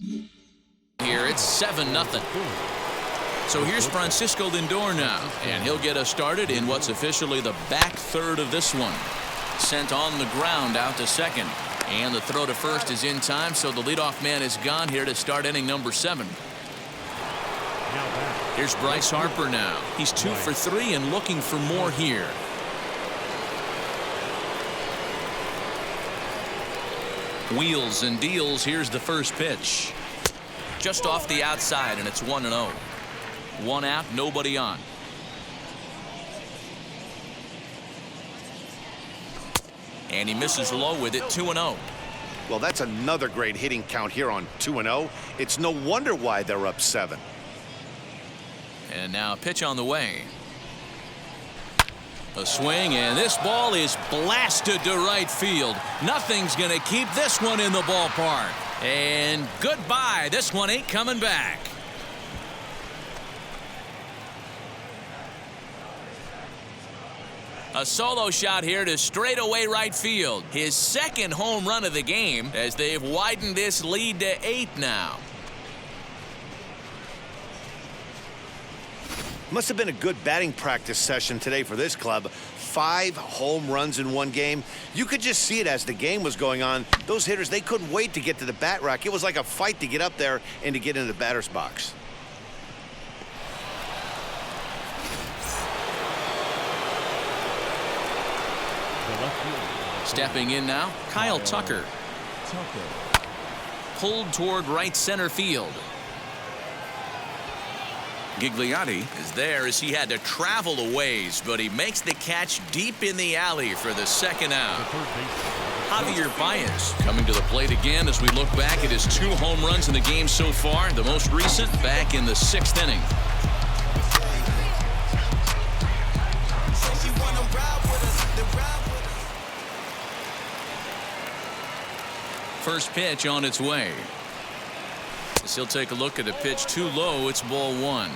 Here it's 7-0. So here's Francisco Lindor now, and he'll get us started in what's officially the back third of this one. Sent on the ground out to second, and the throw to first is in time, so the leadoff man is gone here to start inning number 7. Here's Bryce Harper now. He's 2 for 3 and looking for more here. Wheels and deals. Here's the first pitch. Just off the outside, and it's 1-0. 1 out, nobody on. And he misses low with it, 2-0. Well, that's another great hitting count here on 2-0. It's no wonder why they're up 7. And now a pitch on the way. A swing, and this ball is blasted to right field. Nothing's going to keep this one in the ballpark. And goodbye. This one ain't coming back. A solo shot here to straightaway right field. His second home run of the game as they've widened this lead to 8 now. Must have been a good batting practice session today for this club. 5 home runs in one game. You could just see it as the game was going on. Those hitters, they couldn't wait to get to the bat rack. It was like a fight to get up there and to get into the batter's box. Stepping in now, Kyle Tucker. Pulled toward right center field. Gigliotti is there as he had to travel a ways, but he makes the catch deep in the alley for the second out. Javier Baez coming to the plate again as we look back at his 2 home runs in the game so far. The most recent back in the 6th inning. First pitch on its way. As he'll take a look at a pitch too low, it's ball 1.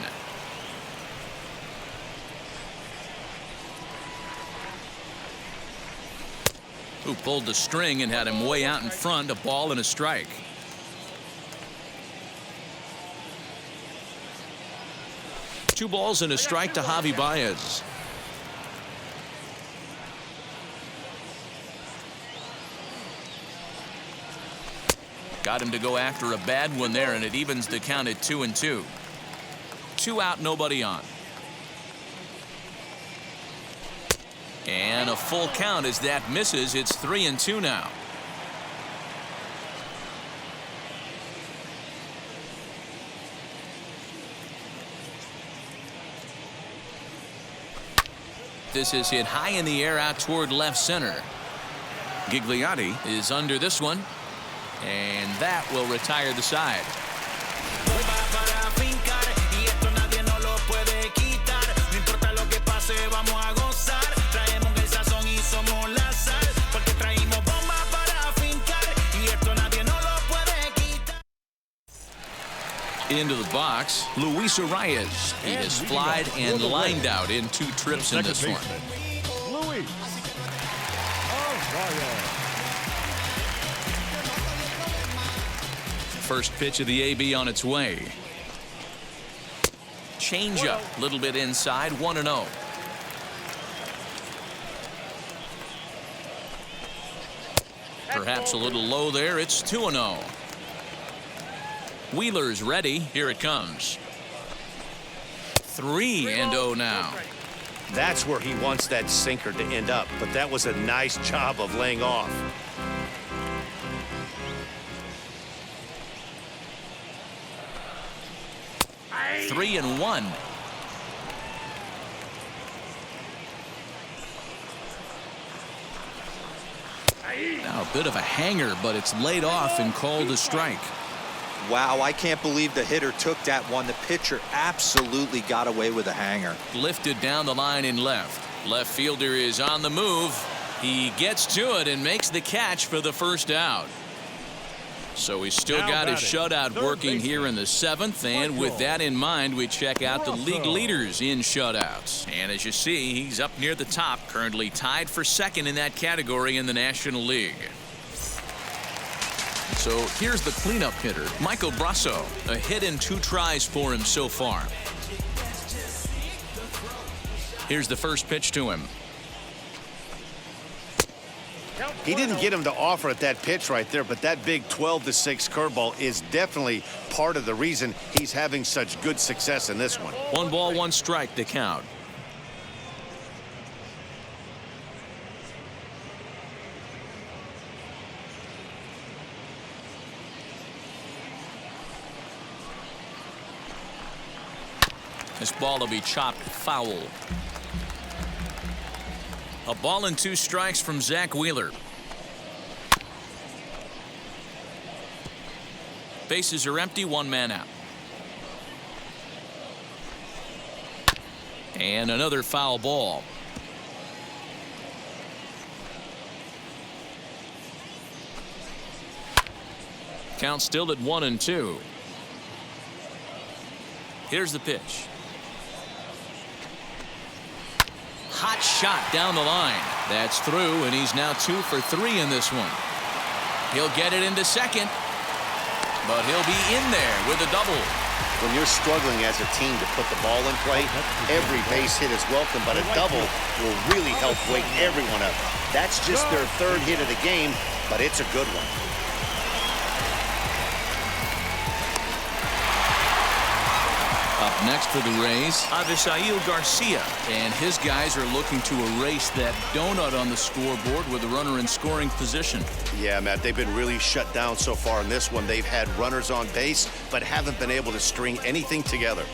Who pulled the string and had him way out in front, a ball and a strike. Two balls and a strike to Javi Baez. Got him to go after a bad one there, and it evens the count at 2-2. 2 out, nobody on. And a full count as that misses. It's 3-2 now. This is hit high in the air out toward left center. Gigliotti is under this one. And that will retire the side. Into the box, Luis Arias. He has flied and lined out in 2 trips in this one. Luis Arias. First pitch of the AB on its way. Change up, a little bit inside, 1-0. Perhaps a little low there. It's 2-0. Wheeler's ready. Here it comes. 3-0 now. That's where he wants that sinker to end up, but that was a nice job of laying off. Three and 1. Now a bit of a hanger, but it's laid off and called a strike. Wow, I can't believe the hitter took that one. The pitcher absolutely got away with a hanger. Lifted down the line in left. Left fielder is on the move. He gets to it and makes the catch for the first out. So he's still got his shutout working here in the 7th, and with that in mind, we check out the league leaders in shutouts. And as you see, he's up near the top, currently tied for 2nd in that category in the National League. So here's the cleanup hitter, Michael Brasso. A hit and 2 tries for him so far. Here's the first pitch to him. He didn't get him to offer at that pitch right there, but that big 12-6 curveball is definitely part of the reason he's having such good success in this one. 1 ball, 1 strike, the count. This ball will be chopped foul. A ball and 2 strikes from Zach Wheeler. Bases are empty, 1 man out. And another foul ball. Count still at 1-2. Here's the pitch. Hot shot down the line. That's through, and he's now 2 for 3 in this one. He'll get it into second, but he'll be in there with a double. When you're struggling as a team to put the ball in play, every base hit is welcome, but a double will really help wake everyone up. That's just their 3rd hit of the game, but it's a good one. Up next for the Rays, Avisail Garcia. And his guys are looking to erase that donut on the scoreboard with a runner in scoring position. Yeah, Matt, they've been really shut down so far in this one. They've had runners on base, but haven't been able to string anything together.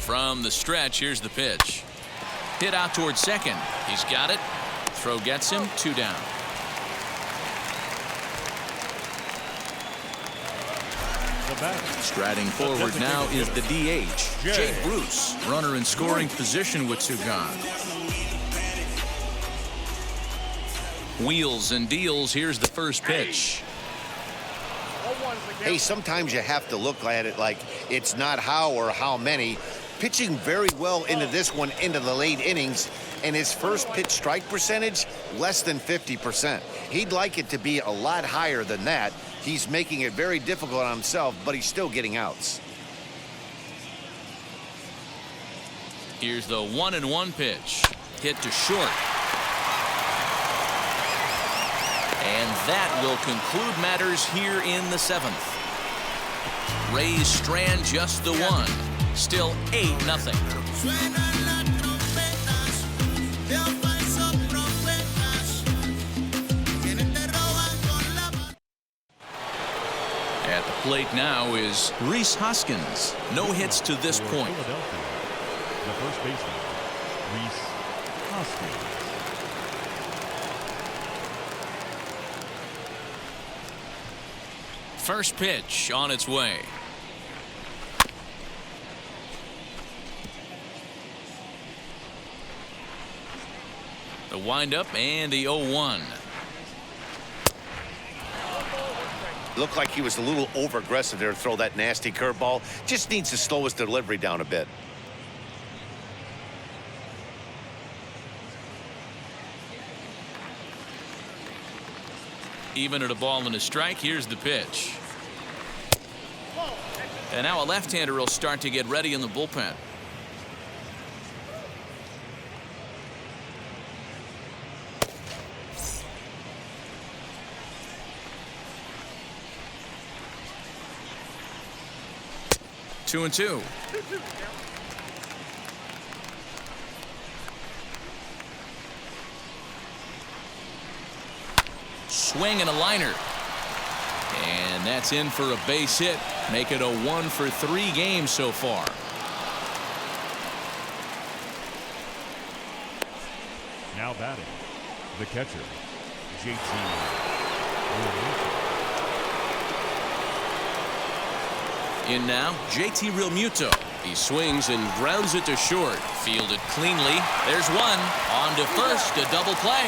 From the stretch, here's the pitch. Hit out towards second. He's got it. Throw gets him, 2 down. Striding forward now is the DH, Jay Bruce. Runner in scoring position with 2 gone. Wheels and deals. Here's the first pitch. Hey, sometimes you have to look at it like it's not how or how many. Pitching very well into this one, into the late innings, and his first pitch strike percentage, less than 50%. He'd like it to be a lot higher than that. He's making it very difficult on himself, but he's still getting outs. Here's the 1-1 pitch. Hit to short. And that will conclude matters here in the 7th. Rays strand just the 1. Still 8-0. At the plate now is Rhys Hoskins. No hits to this point. The first baseman, Rhys Hoskins. First pitch on its way. The windup and the 0-1. Looked like he was a little over-aggressive there to throw that nasty curveball. Just needs to slow his delivery down a bit. Even at a ball and a strike, here's the pitch. And now a left-hander will start to get ready in the bullpen. Two and two. Swing and a liner. And that's in for a base hit. Make it a 1 for 3 game so far. Now batting, the catcher, JT. In now, JT Realmuto. He swings and grounds it to short. Fielded cleanly. There's one. On to first, a double play.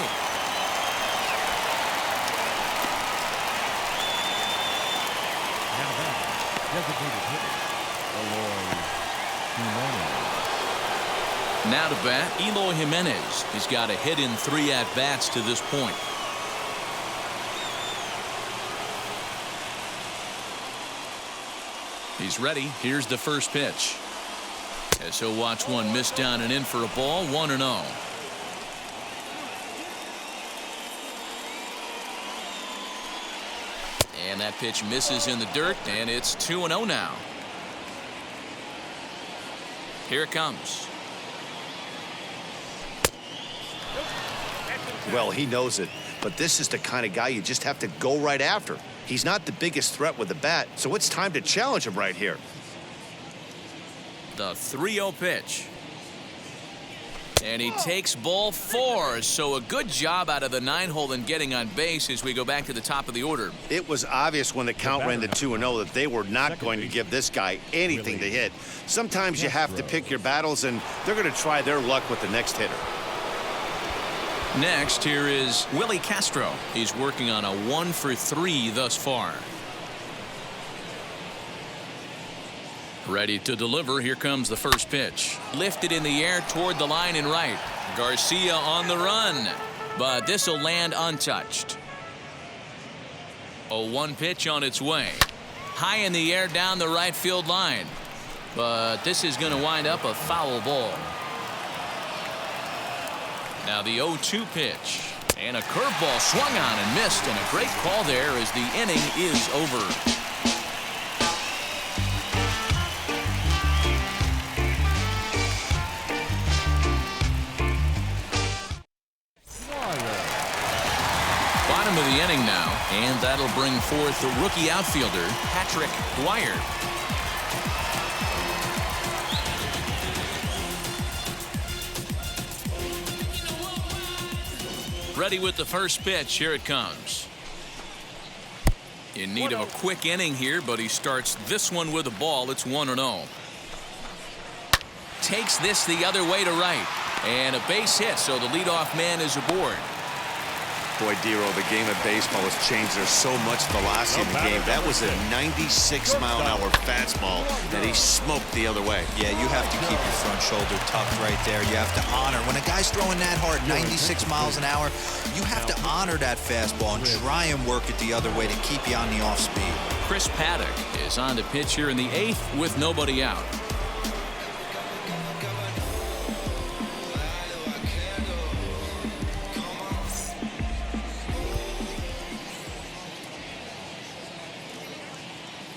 Now batting, Designated hitter, Eloy Jimenez. Now to bat, Eloy Jimenez. He's got a hit in 3 at-bats to this point. He's ready. Here's the first pitch. As he'll watch one miss down and in for a ball, 1-0. And that pitch misses in the dirt, and it's 2-0 now. Here it comes. Well, he knows it, but this is the kind of guy you just have to go right after. He's not the biggest threat with the bat, so it's time to challenge him right here. The 3-0 pitch. And he takes ball 4, so a good job out of the 9-hole in getting on base as we go back to the top of the order. It was obvious when the count ran to 2-0 that they were not going to give this guy anything to hit. Sometimes you have to pick your battles, and they're going to try their luck with the next hitter. Next, here is Willie Castro. He's working on a 1-for-3 thus far. Ready to deliver. Here comes the first pitch. Lifted in the air toward the line and right. Garcia on the run, but this will land untouched. A 1 pitch on its way. High in the air down the right field line, but this is going to wind up a foul ball. Now the 0-2 pitch, and a curveball swung on and missed, and a great call there as the inning is over. Bottom of the inning now, and that'll bring forth the rookie outfielder, Patrick Dwyer. Ready with the first pitch. Here it comes. In need of a quick inning here, but he starts this one with a ball. It's 1-0. Takes this the other way to right, and a base hit, so the leadoff man is aboard. Boy, Dero, the game of baseball has changed. There's so much velocity in the game. That was a 96-mile-an-hour fastball that he smoked the other way. Yeah, you have to keep your front shoulder tucked right there. You have to honor. When a guy's throwing that hard, 96 miles an hour, you have to honor that fastball and try and work it the other way to keep you on the off speed. Chris Paddock is on to pitch here in the 8th with nobody out.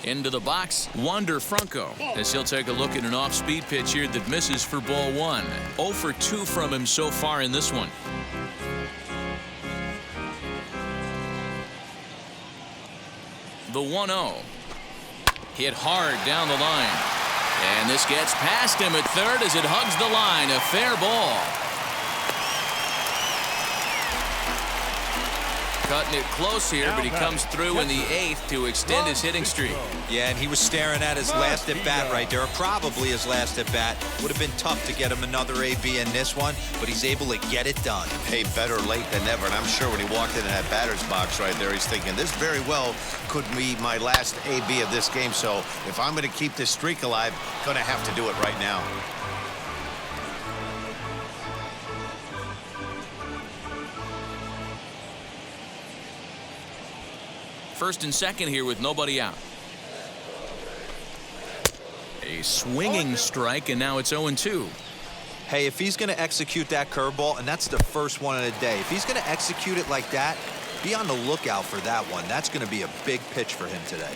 Into the box, Wander Franco, as he'll take a look at an off-speed pitch here that misses for ball 1. 0 for 2 from him so far in this one. The 1-0. Hit hard down the line. And this gets past him at third as it hugs the line. A fair ball. Cutting it close here, but he comes through in the 8th to extend his hitting streak. Yeah, and he was staring at his last at-bat right there, probably his last at-bat. Would have been tough to get him another AB in this one, but he's able to get it done. Hey, better late than never, and I'm sure when he walked into that batter's box right there, he's thinking, this very well could be my last AB of this game, so if I'm going to keep this streak alive, going to have to do it right now. First and second here with nobody out. A swinging strike, and now it's 0-2. Hey, if he's going to execute that curveball, and that's the first one of the day, if he's going to execute it like that, be on the lookout for that one. That's going to be a big pitch for him today.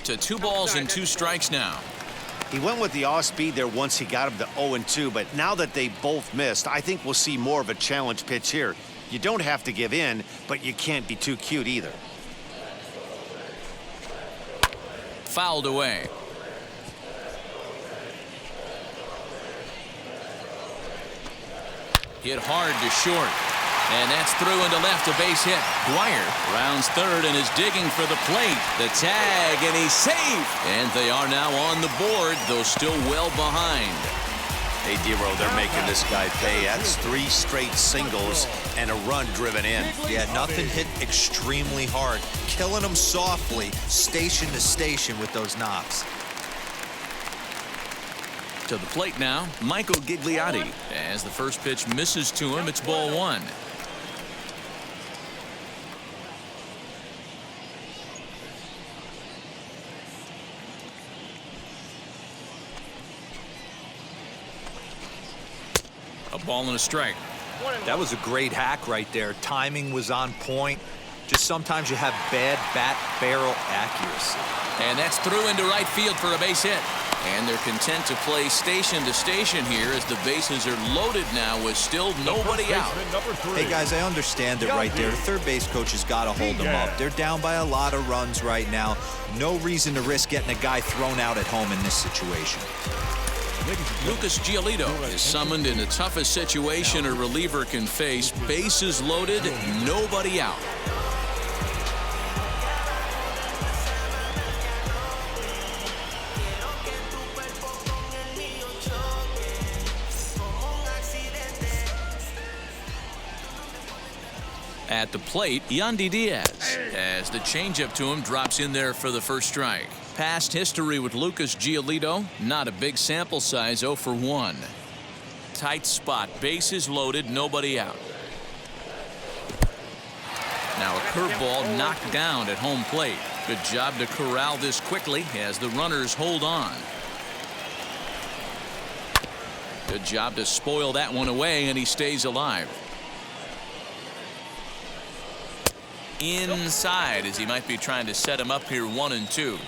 To 2 balls and 2 strikes now. He went with the off-speed there once he got him to 0-2, but now that they both missed, I think we'll see more of a challenge pitch here. You don't have to give in, but you can't be too cute either. Fouled away. Hit hard to short. And that's through into left, a base hit. Dwyer rounds third and is digging for the plate. The tag, and he's safe. And they are now on the board, though still well behind. Hey, Dero, they're making this guy pay. That's 3 straight singles and a run driven in. Yeah, nothing hit extremely hard. Killing them softly, station to station with those knocks. To the plate now, Michael Gigliotti. As the first pitch misses to him, it's ball 1. A ball and a strike. That was a great hack right there. Timing was on point. Just sometimes you have bad bat barrel accuracy. And that's through into right field for a base hit. And they're content to play station to station here as the bases are loaded now with still nobody out. Hey guys, I understand it right there. The third base coach has got to hold them up. They're down by a lot of runs right now. No reason to risk getting a guy thrown out at home in this situation. Lucas Giolito is summoned in the toughest situation a reliever can face. Bases loaded, nobody out. At the plate, Yandy Diaz, as the changeup to him drops in there for the first strike. Past history with Lucas Giolito, not a big sample size, 0 for 1. Tight spot, bases loaded, nobody out. Now a curveball knocked down at home plate. Good job to corral this quickly as the runners hold on. Good job to spoil that one away, and he stays alive. Inside as he might be trying to set him up here 1-2.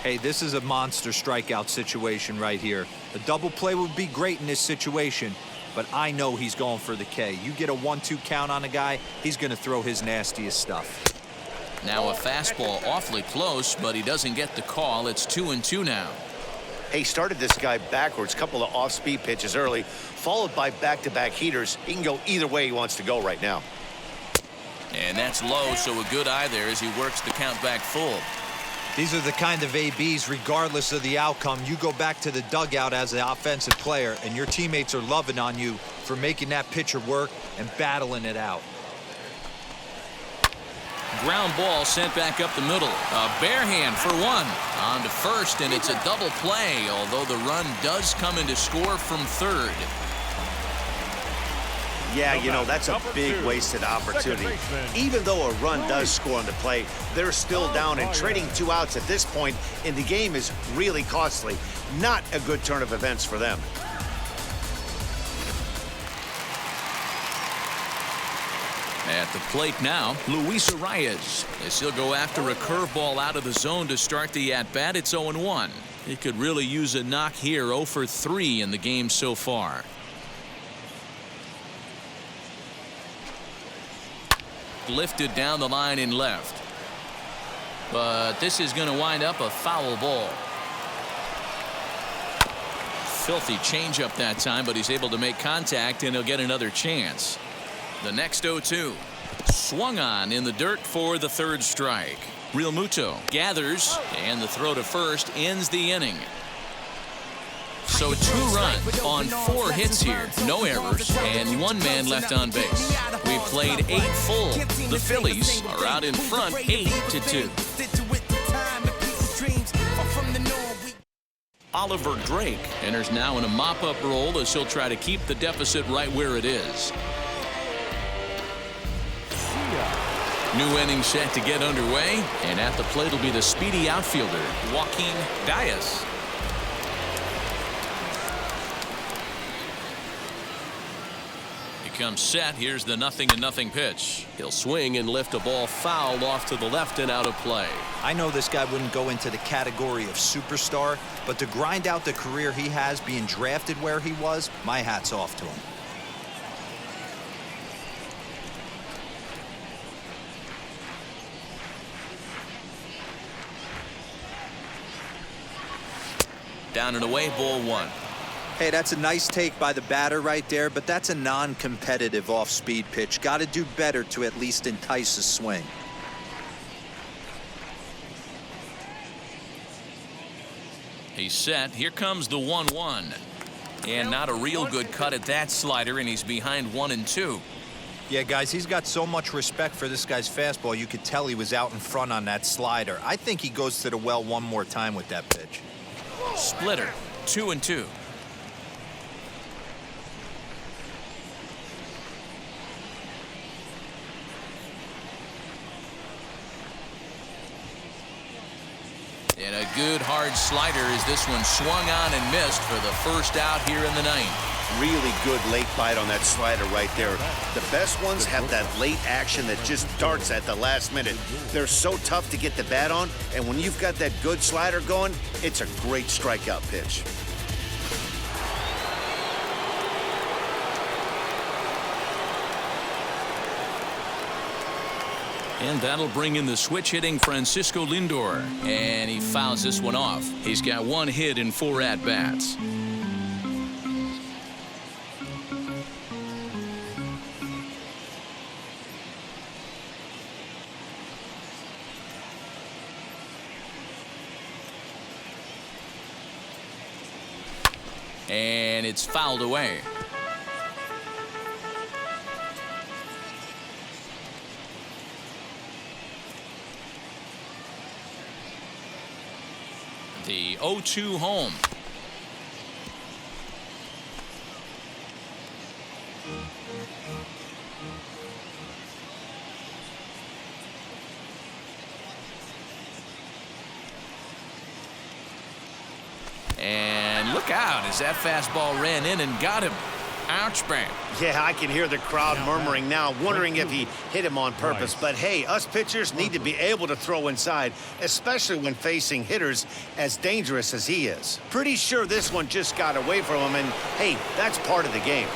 Hey, this is a monster strikeout situation right here. A double play would be great in this situation, but I know he's going for the K. You get a 1-2 count on a guy, he's going to throw his nastiest stuff. Now a fastball awfully close, but he doesn't get the call. It's 2-2 now. Hey, started this guy backwards, couple of off-speed pitches early, followed by back-to-back heaters. He can go either way he wants to go right now. And that's low, so a good eye there as he works the count back full. These are the kind of ABs, regardless of the outcome, you go back to the dugout as an offensive player, and your teammates are loving on you for making that pitcher work and battling it out. Ground ball sent back up the middle. A bare hand for 1. On to first, and it's a double play, although the run does come in to score from third. Yeah, you know, that's a big wasted opportunity. Even though a run does score on the play, they're still down, and trading 2 outs at this point in the game is really costly. Not a good turn of events for them. At the plate now, Luis Arias. As he'll go after a curveball out of the zone to start the at-bat. It's 0-1. He could really use a knock here. 0 for 3 in the game so far. Lifted down the line in left. But this is going to wind up a foul ball. Filthy changeup that time, but he's able to make contact, and he'll get another chance. The next 0-2. Swung on in the dirt for the third strike. Real Muto gathers, and the throw to first ends the inning. So 2 runs on 4 hits here, no errors, and 1 man left on base. We played 8 full. The Phillies are out in front 8-2. Oliver Drake enters now in a mop-up role as he'll try to keep the deficit right where it is. New inning set to get underway, and at the plate will be the speedy outfielder, Joaquin Diaz. Comes set. Here's the 0-0 pitch. He'll swing and lift a ball foul off to the left and out of play. I know this guy wouldn't go into the category of superstar, but to grind out the career he has being drafted where he was, my hat's off to him. Down and away, ball 1. Hey, that's a nice take by the batter right there, but that's a non-competitive off-speed pitch. Got to do better to at least entice a swing. He's set. Here comes the 1-1. And not a real good cut at that slider, and he's behind 1-2. Yeah, guys, he's got so much respect for this guy's fastball. You could tell he was out in front on that slider. I think he goes to the well one more time with that pitch. Splitter, 2-2. And a good hard slider as this one swung on and missed for the first out here in the ninth. Really good late bite on that slider right there. The best ones have that late action that just darts at the last minute. They're so tough to get the bat on, and when you've got that good slider going, it's a great strikeout pitch. And that'll bring in the switch-hitting Francisco Lindor. And he fouls this one off. He's got 1 hit in 4 at-bats. And it's fouled away. The 0-2 home. And look out as that fastball ran in and got him. Ouch, bang. Yeah, I can hear the crowd murmuring now, wondering if he hit him on purpose. But hey, us pitchers need to be able to throw inside, especially when facing hitters as dangerous as he is. Pretty sure this one just got away from him, and hey, that's part of the game.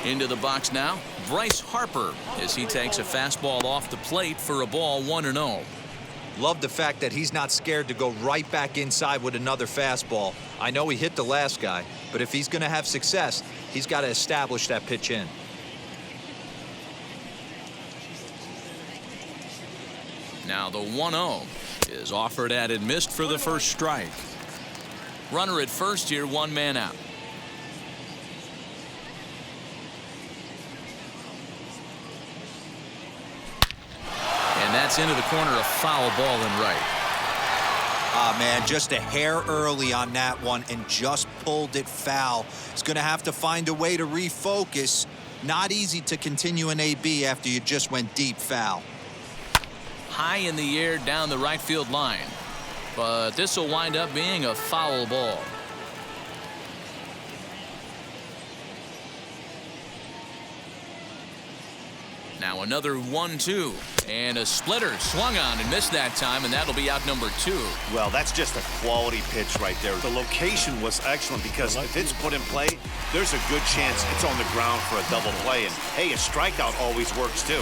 Into the box now, Bryce Harper, as he takes a fastball off the plate for a ball 1-0. Love the fact that he's not scared to go right back inside with another fastball. I know he hit the last guy, but if he's going to have success, he's got to establish that pitch in. Now the 1-0 is offered at and missed for the first strike. Runner at first here, 1 man out. And that's into the corner, a foul ball and right. Ah, man, just a hair early on that one and just pulled it foul. He's going to have to find a way to refocus. Not easy to continue an AB after you just went deep foul. High in the air down the right field line. But this will wind up being a foul ball. Now another 1-2 and a splitter swung on and missed that time, and that'll be out number 2. Well, that's just a quality pitch right there. The location was excellent because if it's put in play, there's a good chance it's on the ground for a double play. And hey, a strikeout always works too.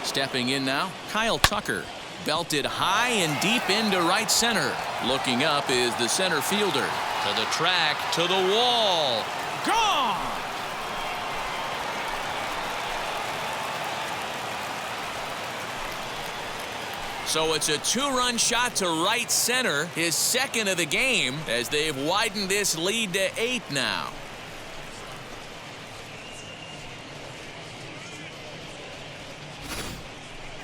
Stepping in now, Kyle Tucker. Belted high and deep into right center. Looking up is the center fielder. To the track, to the wall. Gone! So it's a 2-run shot to right center, his second of the game, as they've widened this lead to 8 now.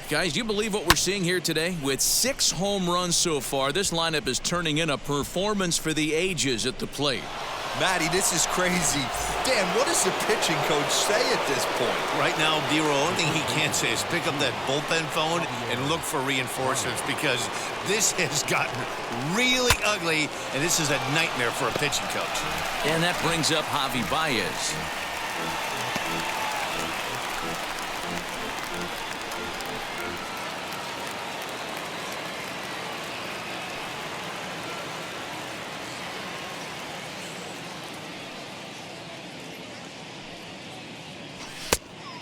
Guys, do you believe what we're seeing here today? With 6 home runs so far, this lineup is turning in a performance for the ages at the plate. Matty, this is crazy. Dan, what does the pitching coach say at this point? Right now, D-Roll, the only thing he can say is pick up that bullpen phone and look for reinforcements, because this has gotten really ugly, and this is a nightmare for a pitching coach. And that brings up Javi Baez.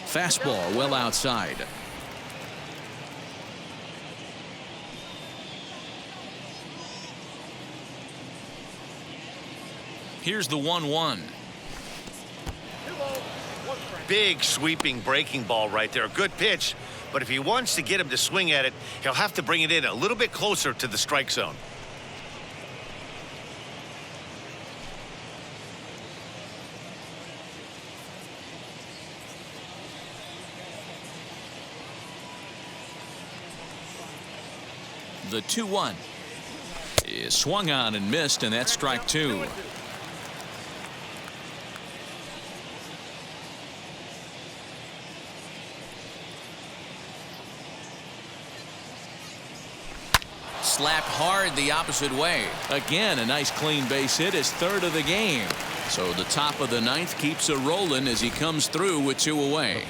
Fastball well outside. Here's the 1-1. Big sweeping breaking ball right there. Good pitch. But if he wants to get him to swing at it, he'll have to bring it in a little bit closer to the strike zone. The 2-1 is swung on and missed, and that's strike two. Slapped hard the opposite way. Again, a nice clean base hit, his third of the game. So the top of the ninth keeps it rolling as he comes through with two away.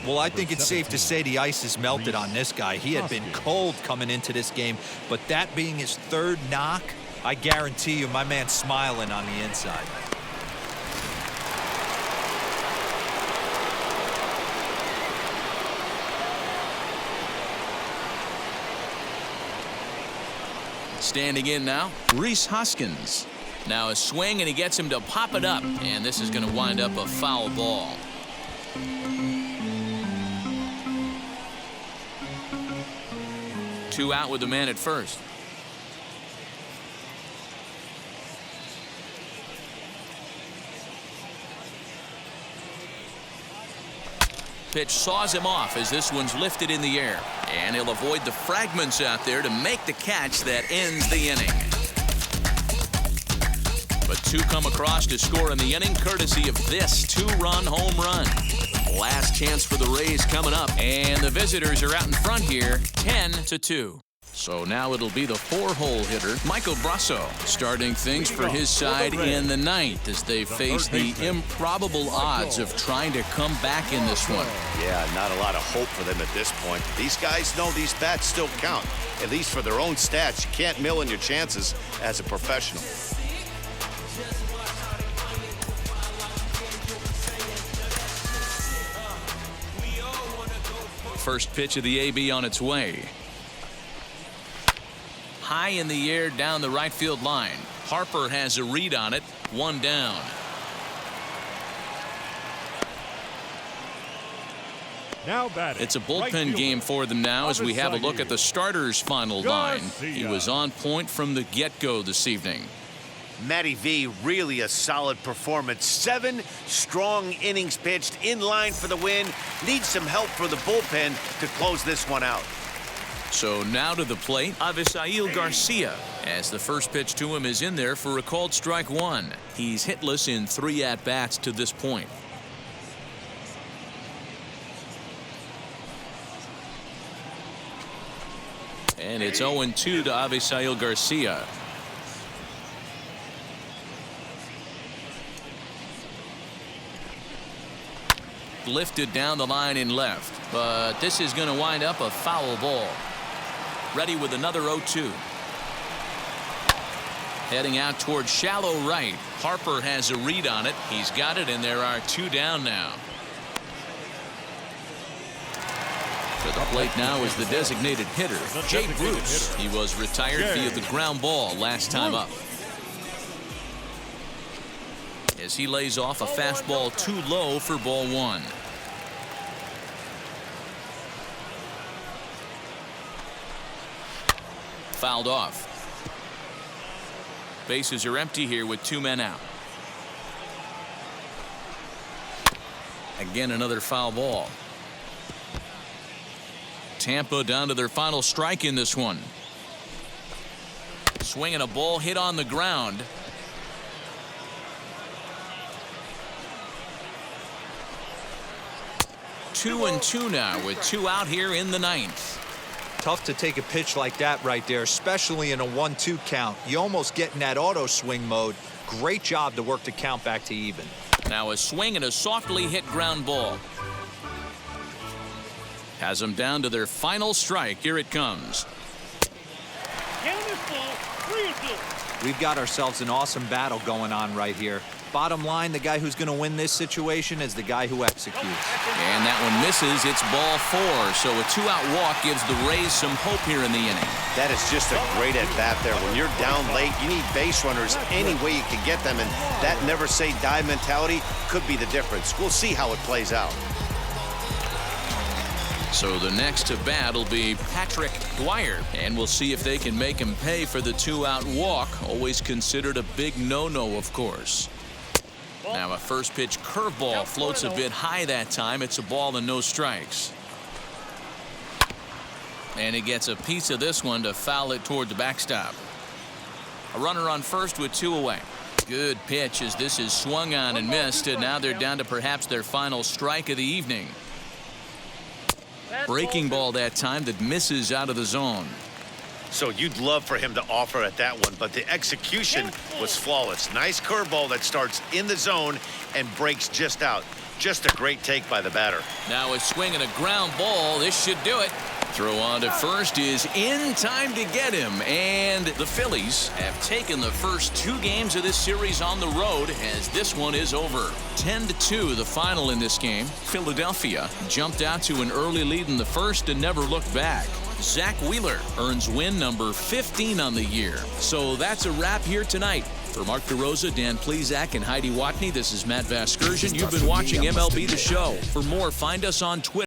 Well, I think it's safe to say the ice has melted on this guy. He had been cold coming into this game, but that being his third knock, I guarantee you my man's smiling on the inside. Standing in now, Rhys Hoskins. Now a swing, and he gets him to pop it up, and this is going to wind up a foul ball. Two out with the man at first. Pitch saws him off as this one's lifted in the air, and he'll avoid the fragments out there to make the catch that ends the inning. But two come across to score in the inning courtesy of this two-run home run. Last chance for the Rays coming up, and the visitors are out in front here 10-2. So now it'll be the four-hole hitter, Michael Brasso, starting things for his side in the ninth as they face the improbable odds of trying to come back in this one. Yeah, not a lot of hope for them at this point. These guys know these bats still count, at least for their own stats. You can't mill in your chances as a professional. First pitch of the AB on its way. High in the air down the right field line. Harper has a read on it. One down. Now batting. It's a bullpen game for them now as we have a look at the starters' final line. He was on point from the get-go this evening. Matty V, really a solid performance. 7 strong innings pitched, in line for the win. Needs some help for the bullpen to close this one out. So now to the plate, Avisail Garcia, as the first pitch to him is in there for a called strike one. He's hitless in 3 at-bats to this point. And it's 0-2 to Avisail Garcia. Lifted down the line in left, but this is going to wind up a foul ball. Ready with another 0-2. Heading out towards shallow right. Harper has a read on it. He's got it, and there are 2 down now. To the plate now is the designated hitter, Jay Bruce. He was retired via the ground ball last time up. As he lays off a fastball too low for ball 1. Fouled off. Bases are empty here with 2 men out. Again, another foul ball. Tampa down to their final strike in this one. Swinging a ball hit on the ground. Two and 2 now with 2 out here in the ninth. Tough to take a pitch like that right there, especially in a 1-2 count. You almost get in that auto swing mode. Great job to work the count back to even. Now a swing and a softly hit ground ball. Has them down to their final strike. Here it comes. Count is full, 3-2. We've got ourselves an awesome battle going on right here. Bottom line, the guy who's going to win this situation is the guy who executes. And that one misses. It's ball 4. So a 2-out walk gives the Rays some hope here in the inning. That is just a great at-bat there. When you're down late, you need base runners any way you can get them, and that never-say-die mentality could be the difference. We'll see how it plays out. So the next to bat will be Patrick Dwyer, and we'll see if they can make him pay for the 2-out walk. Always considered a big no-no, of course. Now a first pitch curveball floats a bit high that time. It's a ball and no strikes. And he gets a piece of this one to foul it toward the backstop. A runner on first with 2 away. Good pitch as this is swung on and missed, and now they're down to perhaps their final strike of the evening. Breaking ball that time that misses out of the zone. So you'd love for him to offer at that one, but the execution was flawless. Nice curveball that starts in the zone and breaks just out. Just a great take by the batter. Now a swing and a ground ball. This should do it. Throw on to first is in time to get him, and the Phillies have taken the first 2 games of this series on the road as this one is over. 10-2 the final in this game. Philadelphia jumped out to an early lead in the first and never looked back. Zach Wheeler earns win number 15 on the year. So that's a wrap here tonight. For Mark DeRosa, Dan Plesac, and Heidi Watney, this is Matt Vasgersian. You've been watching MLB The Show. For more, find us on Twitter.